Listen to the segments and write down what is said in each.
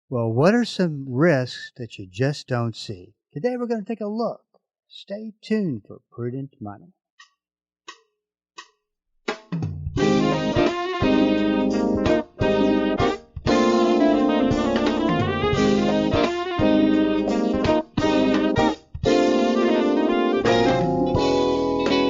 Well, what are some risks that you just don't see? Today we're going to take a look. Stay tuned for Prudent Money.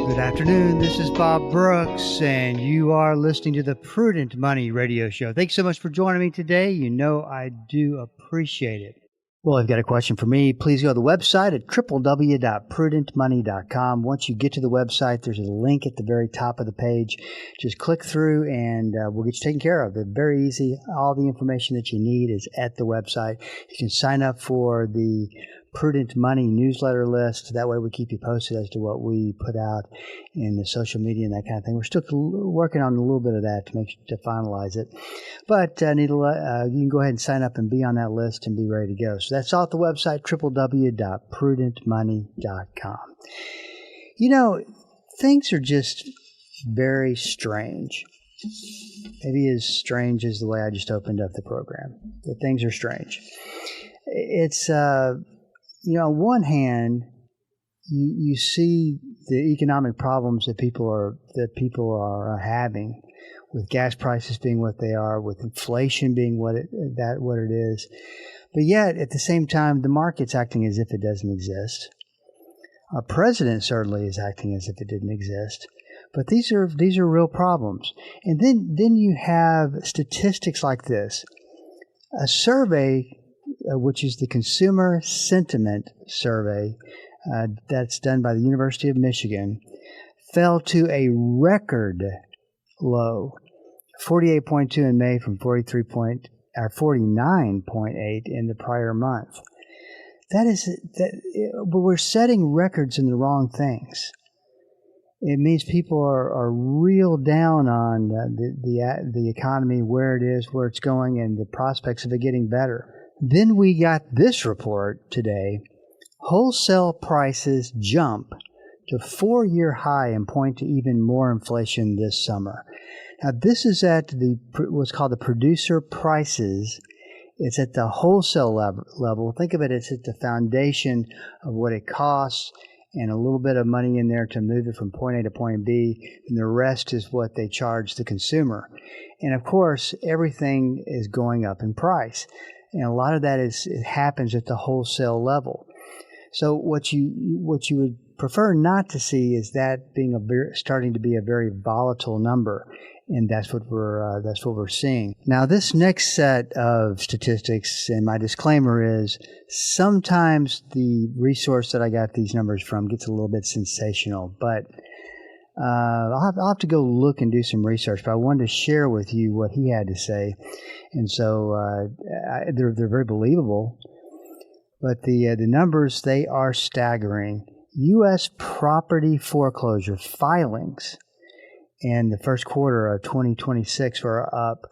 Good afternoon. This is Bob Brooks, and you are listening to the Prudent Money Radio Show. Thanks so much for joining me today. You know I do appreciate it. Well, if you've got a question for me, please go to the website at www.prudentmoney.com. Once you get to the website, there's a link at the very top of the page. Just click through and we'll get you taken care of. It's very easy. All the information that you need is at the website. You can sign up for the Prudent Money newsletter list. That way we keep you posted as to what we put out in the social media and that kind of thing. We're still working on a little bit of that to finalize it. But you can go ahead and sign up and be on that list and be ready to go. So that's all at the website, www.prudentmoney.com. You know, things are just very strange. Maybe as strange as the way I just opened up the program. The things are strange. It's on one hand, you see the economic problems that people are having, with gas prices being what they are, with inflation being what it is. But yet, at the same time, the market's acting as if it doesn't exist. Our president certainly is acting as if it didn't exist. But these are real problems. And then you have statistics like this. A survey, which is the Consumer Sentiment Survey that's done by the University of Michigan, fell to a record low, 48.2 in May from 49.8 in the prior month. But we're setting records in the wrong things. It means people are real down on the economy, where it is, where it's going, and the prospects of it getting better. Then we got this report today. Wholesale prices jump to 4-year high and point to even more inflation this summer. Now, this is at what's called the producer prices. It's at the wholesale level. Think of it as at the foundation of what it costs and a little bit of money in there to move it from point A to point B, and the rest is what they charge the consumer. And of course, everything is going up in price. And a lot of that happens at the wholesale level. So what you would prefer not to see is that being starting to be a very volatile number, and that's what we're seeing. Now, this next set of statistics, and my disclaimer is, sometimes the resource that I got these numbers from gets a little bit sensational, but I'll have to go look and do some research, but I wanted to share with you what he had to say. And so they're very believable. But the numbers, they are staggering. U.S. property foreclosure filings in the first quarter of 2026 were up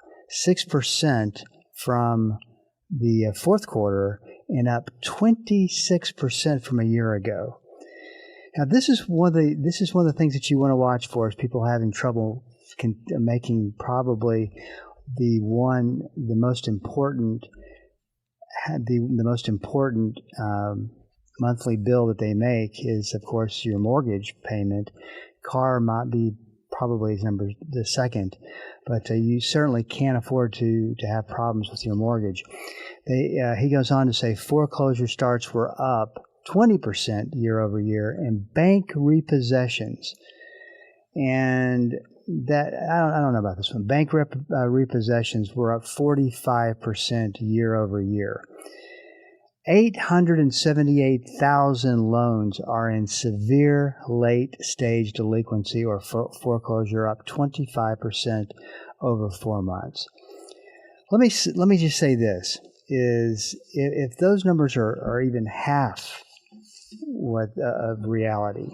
6% from the fourth quarter and up 26% from a year ago. Now, this is one of the things that you want to watch for, is people having trouble making probably the most important monthly bill that they make is, of course, your mortgage payment. Car might be probably the second, but you certainly can't afford to have problems with your mortgage. He goes on to say foreclosure starts were up 20% year over year, and bank repossessions. And that I don't know about this one. Bank repossessions were up 45% year over year. 878,000 loans are in severe late-stage delinquency or foreclosure, up 25% over 4 months. Let me just say this: is if those numbers are even half of reality,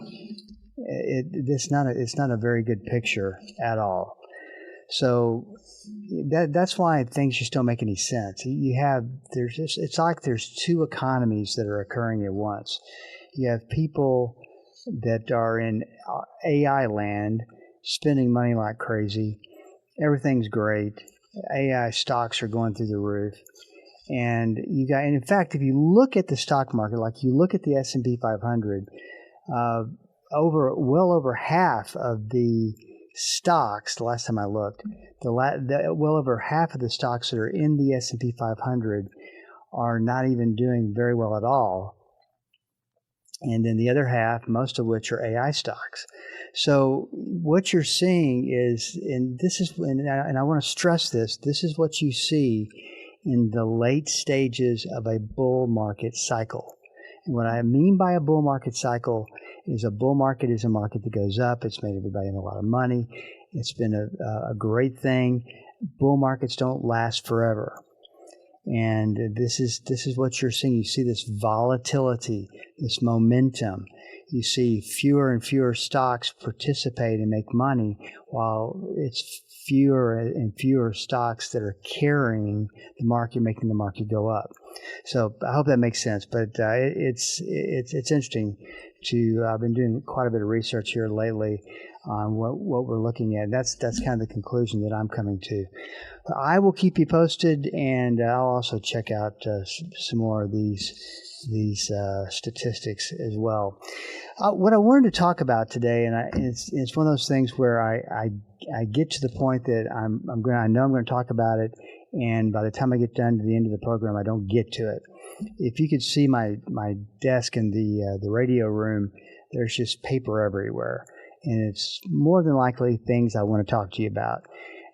it's not a very good picture at all. So that's why things just don't make any sense. It's like there's two economies that are occurring at once. You have people that are in AI land spending money like crazy. Everything's great. AI stocks are going through the roof. And in fact, if you look at the stock market, like you look at the S&P 500, well over half of the stocks, the last time I looked, well over half of the stocks that are in the S&P 500 are not even doing very well at all. And then the other half, most of which are AI stocks. So what you're seeing is, and I want to stress this is what you see in the late stages of a bull market cycle. And what I mean by a bull market cycle is a bull market is a market that goes up. It's made everybody a lot of money. It's been a great thing. Bull markets don't last forever. And this is what you're seeing. You see this volatility, this momentum. You see fewer and fewer stocks participate and make money, while it's fewer and fewer stocks that are carrying the market, making the market go up. So I hope that makes sense. But it's interesting I've been doing quite a bit of research here lately on what we're looking at. That's kind of the conclusion that I'm coming to. I will keep you posted, and I'll also check out some more of these statistics as well. What I wanted to talk about today, and it's one of those things where I get to the point that I know I'm going to talk about it, and by the time I get done to the end of the program, I don't get to it. If you could see my desk in the radio room, there's just paper everywhere, and it's more than likely things I want to talk to you about.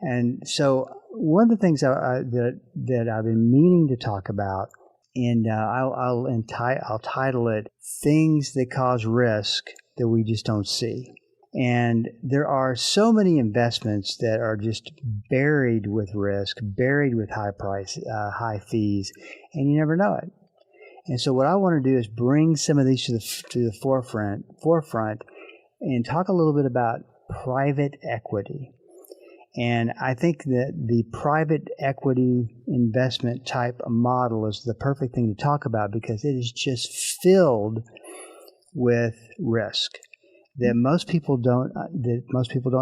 And so one of the things that I've been meaning to talk about, and I'll title it "Things That Cause Risk That We Just Don't See." And there are so many investments that are just buried with risk, buried with high fees, and you never know it. And so what I want to do is bring some of these to the forefront and talk a little bit about private equity. And I think that the private equity investment type model is the perfect thing to talk about, because it is just filled with risk that most people don't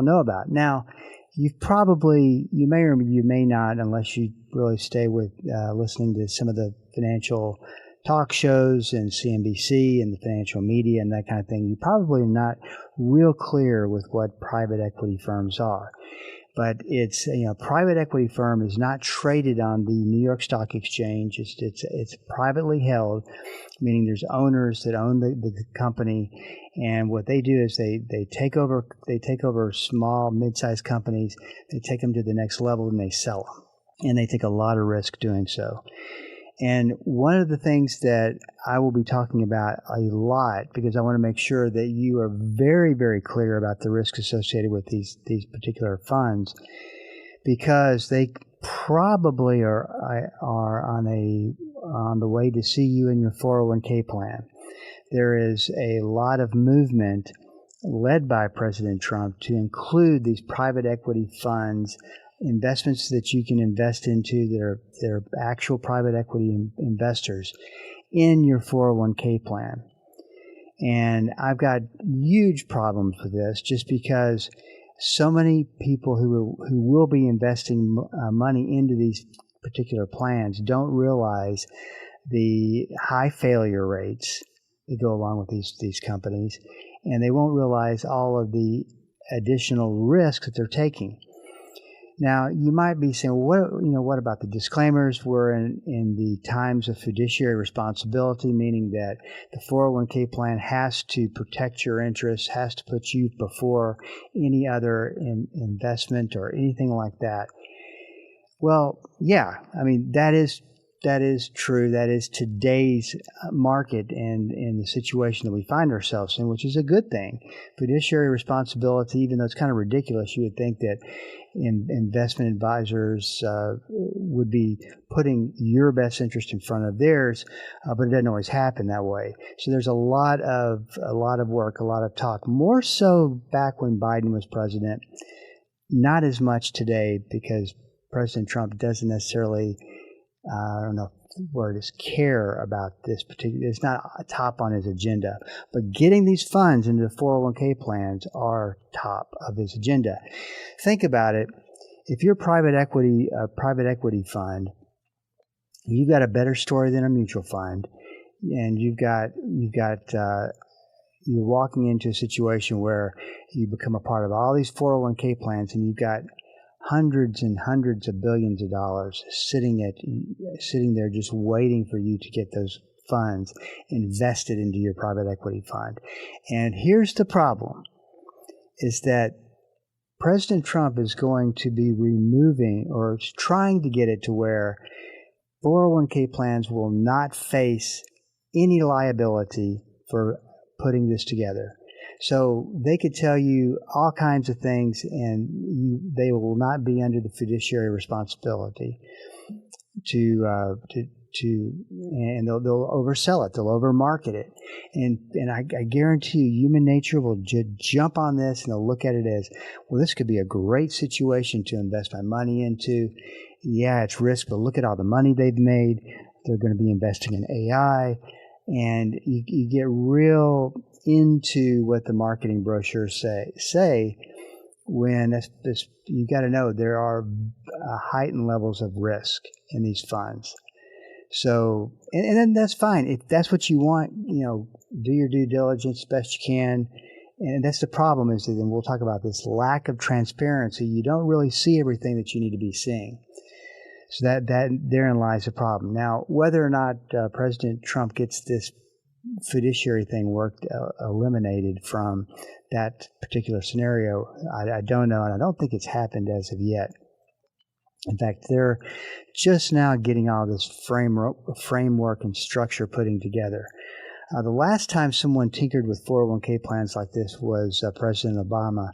know about. Now, you may or you may not, unless you really stay with listening to some of the financial talk shows and CNBC and the financial media and that kind of thing, you probably are not real clear with what private equity firms are. But it's, private equity firm is not traded on the New York Stock Exchange. It's privately held, meaning there's owners that own the company, and what they do is they take over small, mid-sized companies, they take them to the next level, and they sell them, and they take a lot of risk doing so. And one of the things that I will be talking about a lot, because I want to make sure that you are very, very clear about the risks associated with these particular funds, because they probably are on the way to see you in your 401k plan. There is a lot of movement led by President Trump to include these private equity funds, investments that you can invest into that are actual private equity investors, in your 401k plan. And I've got huge problems with this, just because so many people who will be investing money into these particular plans don't realize the high failure rates that go along with these companies, and they won't realize all of the additional risks that they're taking. Now, you might be saying, well, what about the disclaimers? We're in the times of fiduciary responsibility, meaning that the 401k plan has to protect your interests, has to put you before any other investment or anything like that. Well, yeah, that is true. That is today's market and in the situation that we find ourselves in, which is a good thing. Fiduciary responsibility, even though it's kind of ridiculous, you would think that investment advisors would be putting your best interest in front of theirs, but it doesn't always happen that way. So there's a lot of work, a lot of talk, more so back when Biden was president, not as much today, because President Trump doesn't necessarily, I don't know if the word is care about this particular, it's not top on his agenda, but getting these funds into the 401k plans are top of his agenda. Think about it. If you're a private equity fund, you've got a better story than a mutual fund, and you're walking into a situation where you become a part of all these 401k plans, and you've got hundreds and hundreds of billions of dollars sitting there just waiting for you to get those funds invested into your private equity fund. And here's the problem, is that President Trump is going to be removing, or trying to get it to where 401k plans will not face any liability for putting this together. So they could tell you all kinds of things, and they will not be under the fiduciary responsibility and they'll oversell it, they'll overmarket it, and I guarantee you, human nature will jump on this, and they'll look at it as, well, this could be a great situation to invest my money into. Yeah, it's risk, but look at all the money they've made. They're going to be investing in AI, and you get real into what the marketing brochures say when this you got to know there are heightened levels of risk in these funds. So, and then that's fine. If that's what you want, do your due diligence best you can. And that's the problem, is that, and we'll talk about this, lack of transparency. You don't really see everything that you need to be seeing. So that therein lies the problem. Now, whether or not President Trump gets this fiduciary thing eliminated from that particular scenario, I don't know, and I don't think it's happened as of yet. In fact, they're just now getting all this framework and structure putting together. The last time someone tinkered with 401k plans like this was President Obama.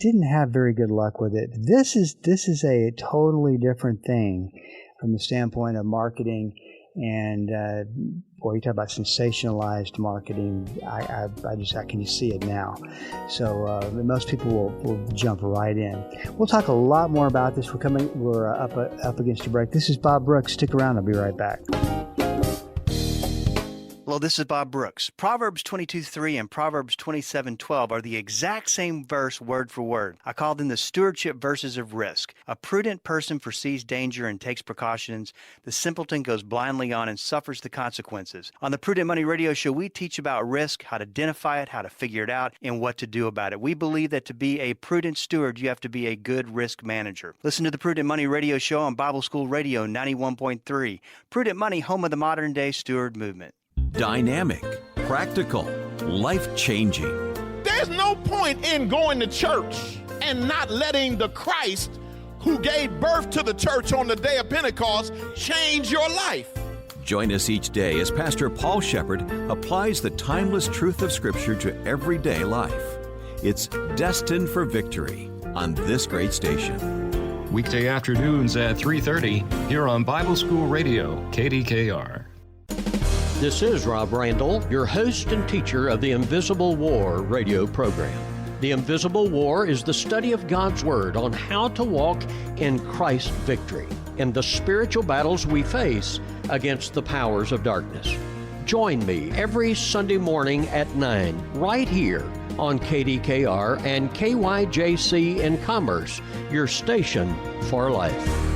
Didn't have very good luck with it. This is a totally different thing from the standpoint of marketing. And you talk about sensationalized marketing. I can just see it now. So most people will jump right in. We'll talk a lot more about this. We're up against a break. This is Bob Brooks. Stick around. I'll be right back. Hello, this is Bob Brooks. Proverbs 22:3 and Proverbs 27:12 are the exact same verse word for word. I call them the stewardship verses of risk. A prudent person foresees danger and takes precautions. The simpleton goes blindly on and suffers the consequences. On the Prudent Money Radio Show, we teach about risk, how to identify it, how to figure it out, and what to do about it. We believe that to be a prudent steward, you have to be a good risk manager. Listen to the Prudent Money Radio Show on Bible School Radio 91.3. Prudent Money, home of the modern-day steward movement. Dynamic, practical, life-changing. There's no point in going to church and not letting the Christ who gave birth to the church on the day of Pentecost change your life. Join us each day as Pastor Paul Shepherd applies the timeless truth of Scripture to everyday life. It's Destined for Victory on this great station. Weekday afternoons at 3:30 here on Bible School Radio, KDKR. This is Rob Randall, your host and teacher of the Invisible War radio program. The Invisible War is the study of God's Word on how to walk in Christ's victory in the spiritual battles we face against the powers of darkness. Join me every Sunday morning at 9 right here on KDKR and KYJC in Commerce, your station for life.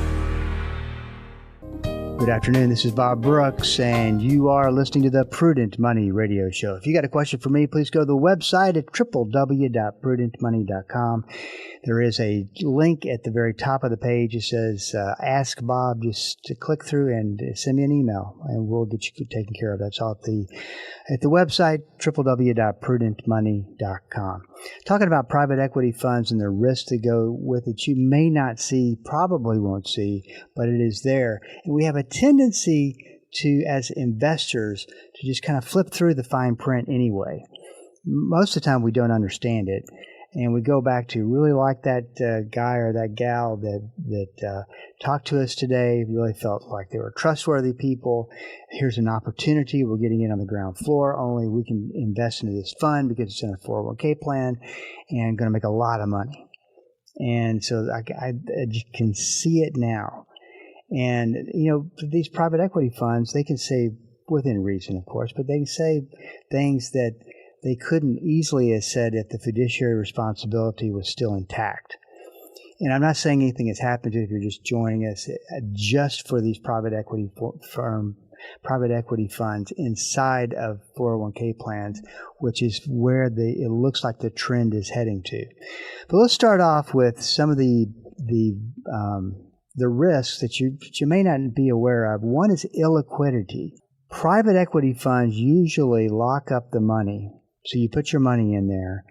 Good afternoon. This is Bob Brooks, and you are listening to the Prudent Money Radio Show. If you got a question for me, please go to the website at www.prudentmoney.com. There is a link at the very top of the page. It says, Ask Bob. Just to click through and send me an email, and we'll get you taken care of. That's all at the website, www.prudentmoney.com. Talking about private equity funds and the risks that go with it, you may not see, probably won't see, but it is there. And we have a tendency to, as investors, to just kind of flip through the fine print anyway. Most of the time we don't understand it. And we go back to really like that guy or that gal that talked to us today, really felt like they were trustworthy people. Here's an opportunity. We're getting in on the ground floor. Only we can invest into this fund because it's in a 401k plan and going to make a lot of money. And so I can see it now. And, these private equity funds, they can say, within reason, of course, but they can say things that they couldn't easily have said if the fiduciary responsibility was still intact. And I'm not saying anything has happened to you if you're just joining us, just for these private equity funds inside of 401k plans, which is where it looks like the trend is heading to. But let's start off with some of the risks that you may not be aware of. One is illiquidity. Private equity funds usually lock up the money, so you put your money in there.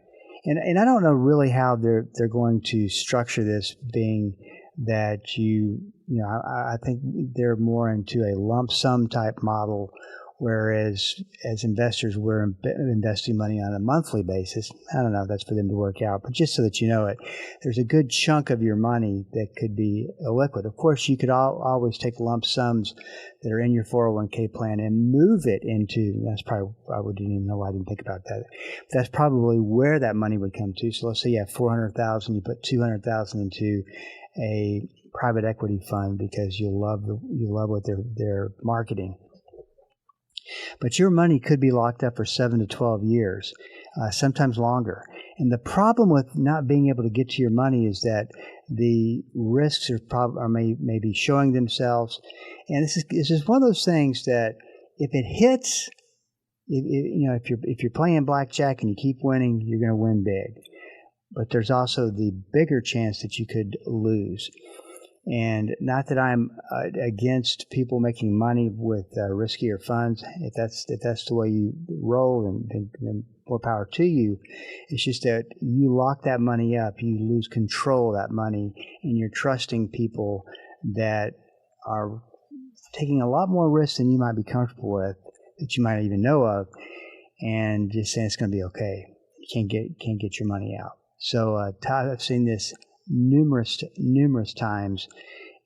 And I don't know really how they're going to structure this, being that I think they're more into a lump sum type model, whereas as investors we're investing money on a monthly basis. I don't know if that's for them to work out, but just so that you know it, there's a good chunk of your money that could be illiquid. Of course, you could always take lump sums that are in your 401k plan and move it into, that's probably, I didn't even know why I didn't think about that. That's probably where that money would come to. So let's say you have $400,000, you put $200,000 into a private equity fund because you love what they're marketing. But your money could be locked up for 7 to 12 years, sometimes longer. And the problem with not being able to get to your money is that the risks may be showing themselves. And this is one of those things that if it hits, if you're playing blackjack and you keep winning, you're going to win big. But there's also the bigger chance that you could lose. And not that I'm against people making money with riskier funds. If that's the way you roll, then more power to you. It's just that you lock that money up, you lose control of that money, and you're trusting people that are taking a lot more risk than you might be comfortable with, that you might even know of, and just saying it's going to be okay. You can't get your money out. So I've seen this numerous times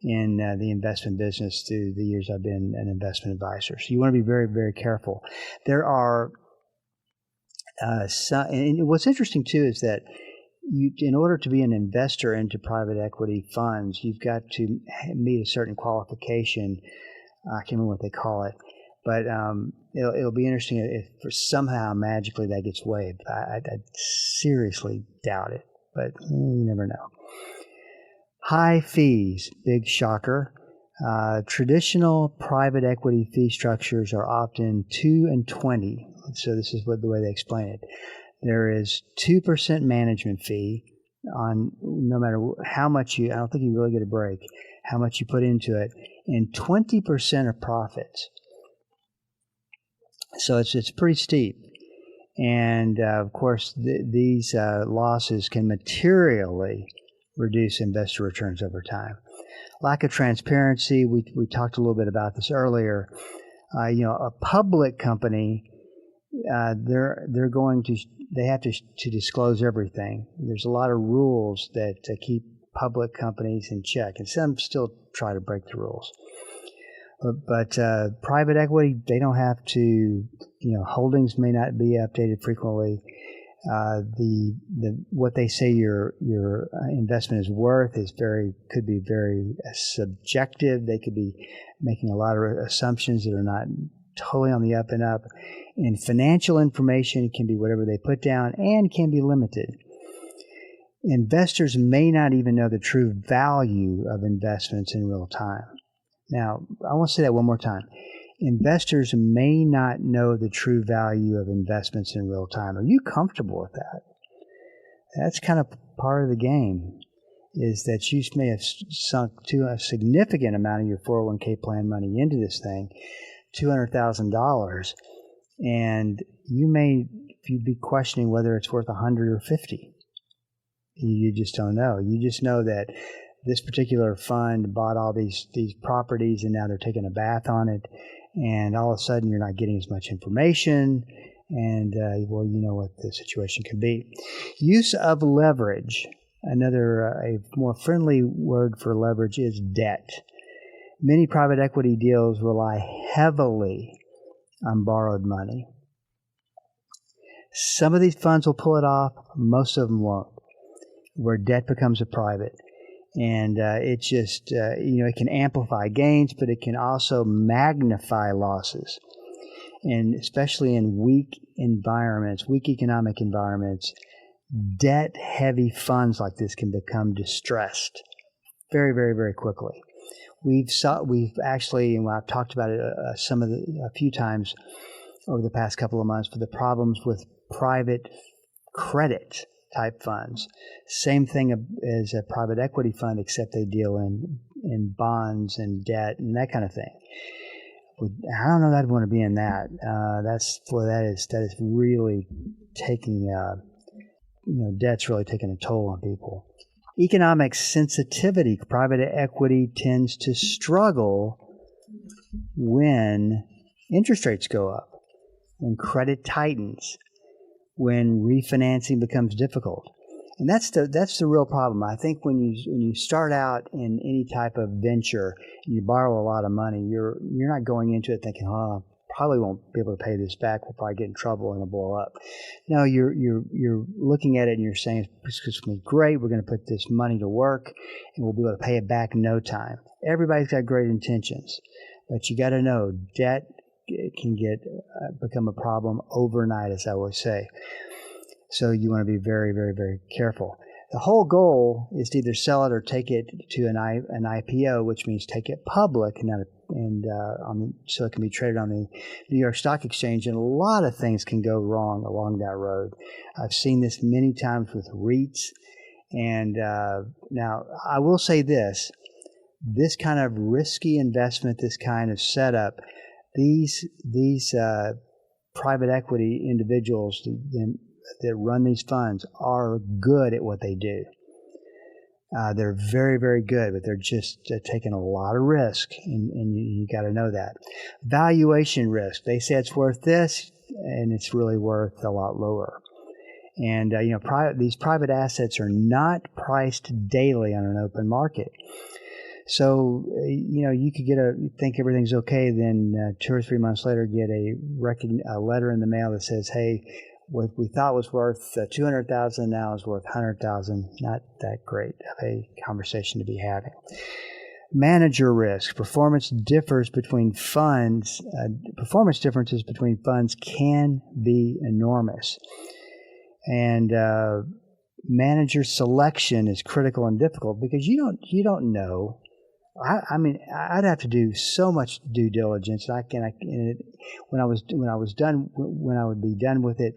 in the investment business through the years I've been an investment advisor. So you want to be very, very careful. There are and what's interesting too is that in order to be an investor into private equity funds, you've got to meet a certain qualification. I can't remember what they call it, but it'll be interesting if for somehow magically that gets waived. I seriously doubt it, but you never know. High fees, big shocker. Traditional private equity fee structures are often 2 and 20. So this is the way they explain it. There is 2% management fee on no matter how much I don't think you really get a break, how much you put into it, and 20% of profits. So it's pretty steep. And of course, these losses can materially reduce investor returns over time. Lack of transparency, we talked a little bit about this earlier. A public company, they have to disclose everything. There's a lot of rules that keep public companies in check, and some still try to break the rules. But private equity, they don't have to. Holdings may not be updated frequently. What they say your investment is worth could be very subjective. They could be making a lot of assumptions that are not totally on the up and up. And financial information can be whatever they put down and can be limited. Investors may not even know the true value of investments in real time. Now, I want to say that one more time. Investors may not know the true value of investments in real time. Are you comfortable with that? That's kind of part of the game, is that you may have sunk to a significant amount of your 401k plan money into this thing, $200,000, and you'd be questioning whether it's worth 100 or 50. You just don't know. You just know that this particular fund bought all these properties and now they're taking a bath on it, and all of a sudden you're not getting as much information, and you know what the situation could be. Use of leverage. Another a more friendly word for leverage is debt. Many private equity deals rely heavily on borrowed money. Some of these funds will pull it off, most of them won't, where debt becomes a private. And it just, it can amplify gains, but it can also magnify losses. And especially in weak economic environments, debt-heavy funds like this can become distressed very, very, very quickly. We've actually, and I've talked about it a few times over the past couple of months, for the problems with private credit type funds. Same thing as a private equity fund, except they deal in bonds and debt and that kind of thing. I don't know that I'd want to be in that. That is really taking debt's really taking a toll on people. Economic sensitivity. Private equity tends to struggle when interest rates go up, when credit tightens, when refinancing becomes difficult. And that's the real problem. I think when you start out in any type of venture and you borrow a lot of money, you're not going into it thinking, oh, probably won't be able to pay this back. We'll probably get in trouble and it'll blow up. No, you're looking at it and you're saying it's going to be great. We're going to put this money to work and we'll be able to pay it back in no time. Everybody's got great intentions, but you got to know debt can become a problem overnight, as I always say. So you want to be very, very, very careful. The whole goal is to either sell it or take it to an IPO, which means take it public, so it can be traded on the New York Stock Exchange. And a lot of things can go wrong along that road. I've seen this many times with REITs. And now I will say this kind of risky investment, this kind of setup, these private equity individuals that run these funds are good at what they do. They're very, very good, but they're just taking a lot of risk, and you got to know that. Valuation risk. They say it's worth this, and it's really worth a lot lower. And these private assets are not priced daily on an open market. So, you could think everything's okay, then 2 or 3 months later get a letter in the mail that says, hey, what we thought was worth $200,000 now is worth $100,000. Not that great of a conversation to be having. Manager risk. Performance differences between funds can be enormous. And manager selection is critical and difficult because you don't know. I mean, I'd have to do so much due diligence. When I would be done with it,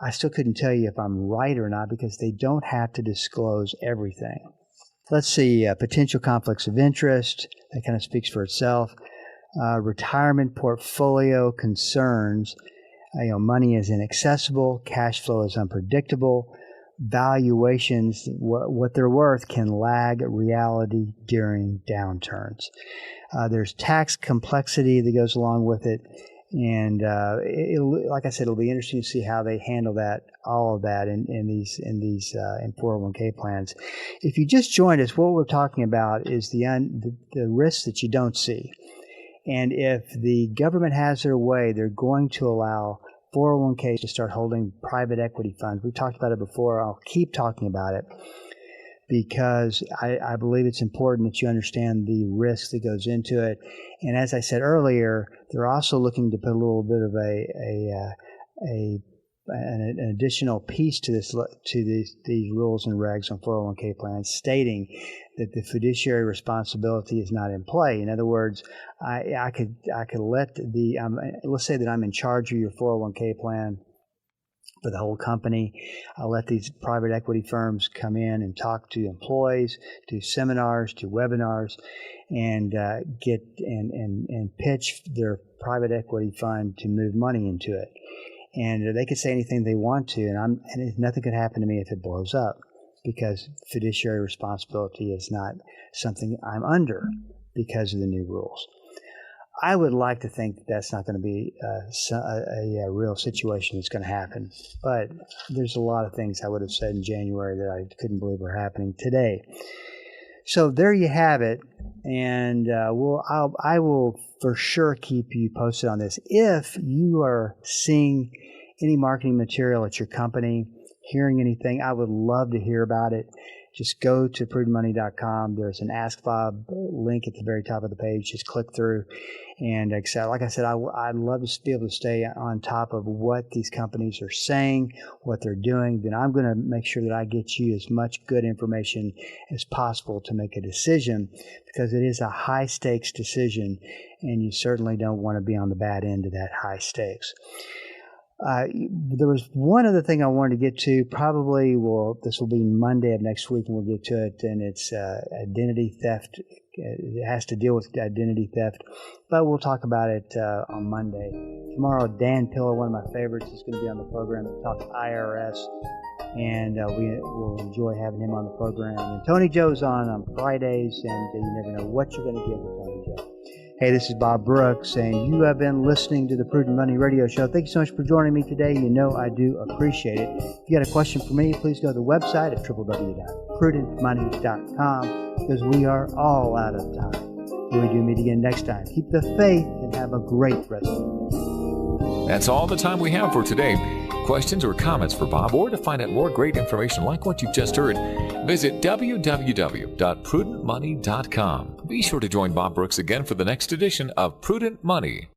I still couldn't tell you if I'm right or not because they don't have to disclose everything. Let's see, potential conflicts of interest. That kind of speaks for itself. Retirement portfolio concerns. Money is inaccessible. Cash flow is unpredictable. Valuations, what they're worth, can lag reality during downturns. There's tax complexity that goes along with it, and like I said, it'll be interesting to see how they handle all of that in these 401k plans. If you just joined us, what we're talking about is the risks that you don't see, and if the government has their way, they're going to allow 401ks to start holding private equity funds. We've talked about it before. I'll keep talking about it because I believe it's important that you understand the risk that goes into it. And as I said earlier, they're also looking to put a little bit of an additional piece to these rules and regs on 401k plans, stating that the fiduciary responsibility is not in play. In other words, I could let let's say that I'm in charge of your 401k plan for the whole company. I'll let these private equity firms come in and talk to employees, do seminars, do webinars, and get and pitch their private equity fund to move money into it. And they could say anything they want to, and nothing could happen to me if it blows up, because fiduciary responsibility is not something I'm under because of the new rules. I would like to think that's not going to be a real situation that's going to happen, but there's a lot of things I would have said in January that I couldn't believe were happening today. So there you have it, and I will for sure keep you posted on this. If you are seeing any marketing material at your company, hearing anything, I would love to hear about it. just go to prudentmoney.com. There's an Ask Bob link at the very top of the page. Just click through. And like I said, I'd love to be able to stay on top of what these companies are saying, what they're doing. Then I'm going to make sure that I get you as much good information as possible to make a decision, because it is a high stakes decision, and you certainly don't want to be on the bad end of that high stakes. There was one other thing I wanted to get to. This will be Monday of next week, and we'll get to it, and it's identity theft. It has to deal with identity theft, but we'll talk about it on Monday. Tomorrow, Dan Pillar, one of my favorites, is going to be on the program to talk IRS, and we will enjoy having him on the program. And Tony Joe's on Fridays, and you never know what you're going to get with Tony Joe. Hey, this is Bob Brooks, and you have been listening to the Prudent Money Radio Show. Thank you so much for joining me today. You know I do appreciate it. If you got a question for me, please go to the website at www.prudentmoney.com, because we are all out of time. Till we do meet again next time. Keep the faith and have a great rest of the day. That's all the time we have for today. Questions or comments for Bob, or to find out more great information like what you've just heard, visit www.prudentmoney.com. Be sure to join Bob Brooks again for the next edition of Prudent Money.